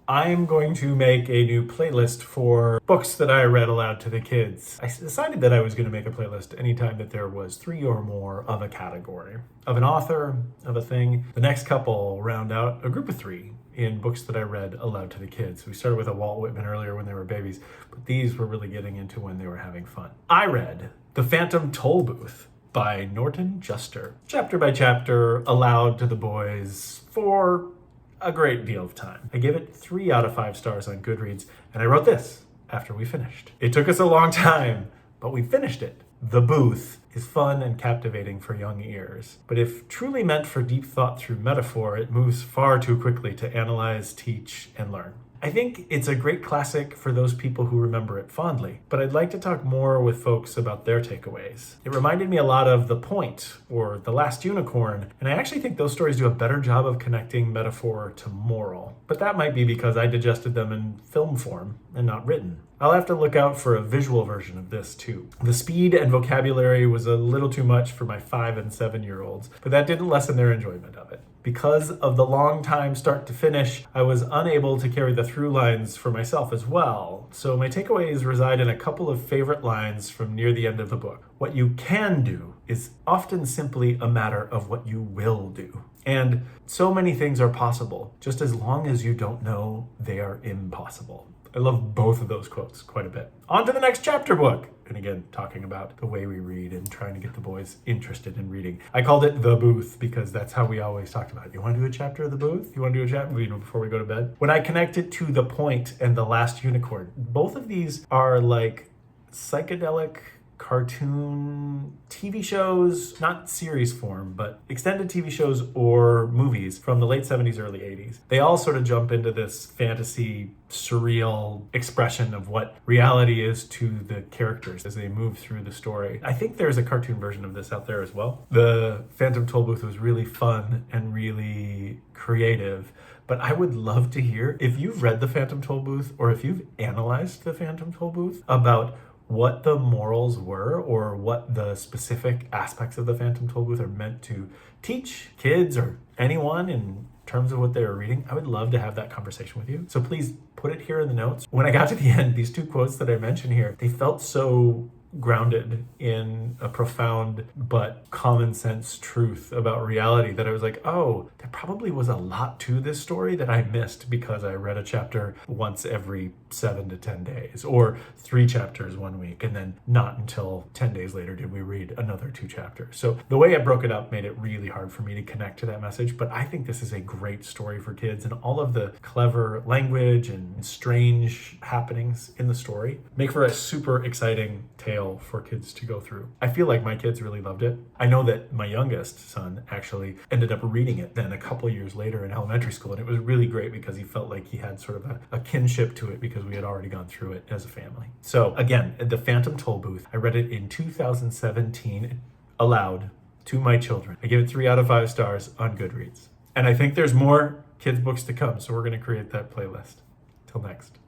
I'm going to make a new playlist for books that I read aloud to the kids. I decided that I was going to make a playlist anytime that there was 3 or more of a category, of an author, of a thing. The next couple round out a group of 3 in books that I read aloud to the kids. We started with a Walt Whitman earlier when they were babies, but these were really getting into when they were having fun. I read The Phantom Tollbooth by Norton Juster, chapter by chapter, aloud to the boys for a great deal of time. I gave it 3 out of 5 stars on Goodreads, and I wrote this after we finished. It took us a long time, but we finished it. The Booth is fun and captivating for young ears, but if truly meant for deep thought through metaphor, it moves far too quickly to analyze, teach, and learn. I think it's a great classic for those people who remember it fondly, but I'd like to talk more with folks about their takeaways. It reminded me a lot of The Point or The Last Unicorn, and I actually think those stories do a better job of connecting metaphor to moral. But that might be because I digested them in film form and not written. I'll have to look out for a visual version of this too. The speed and vocabulary was a little too much for my 5 and 7-year-olds, but that didn't lessen their enjoyment of it. Because of the long time start to finish, I was unable to carry the through lines for myself as well. So my takeaways reside in a couple of favorite lines from near the end of the book. What you can do is often simply a matter of what you will do. And so many things are possible, just as long as you don't know they are impossible. I love both of those quotes quite a bit. On to the next chapter book. And again, talking about the way we read and trying to get the boys interested in reading. I called it The Booth because that's how we always talked about it. You want to do a chapter of The Booth? You want to do a chapter before we go to bed? When I connect it to The Point and The Last Unicorn, both of these are like psychedelic cartoon TV shows, not series form, but extended TV shows or movies from the late 70s, early 80s. They all sort of jump into this fantasy, surreal expression of what reality is to the characters as they move through the story. I think there's a cartoon version of this out there as well. The Phantom Tollbooth was really fun and really creative. But I would love to hear if you've read The Phantom Tollbooth or if you've analyzed The Phantom Tollbooth about what the morals were or what the specific aspects of The Phantom Tollbooth are meant to teach kids or anyone in terms of what they were reading. I would love to have that conversation with you. So please put it here in the notes. When I got to the end, these 2 quotes that I mentioned here, they felt so grounded in a profound but common sense truth about reality that I was like, oh, there probably was a lot to this story that I missed because I read a chapter once every 7 to 10 days or 3 chapters one week, and then not until 10 days later did we read another 2 chapters. So the way I broke it up made it really hard for me to connect to that message, but I think this is a great story for kids, and all of the clever language and strange happenings in the story make for a super exciting tale for kids to go through. I feel like my kids really loved it. I know that my youngest son actually ended up reading it then a couple years later in elementary school, and it was really great because he felt like he had sort of a kinship to it because we had already gone through it as a family. So again, The Phantom Tollbooth, I read it in 2017 aloud to my children. I give it 3 out of 5 stars on Goodreads. And I think there's more kids books to come, so we're going to create that playlist. Till next.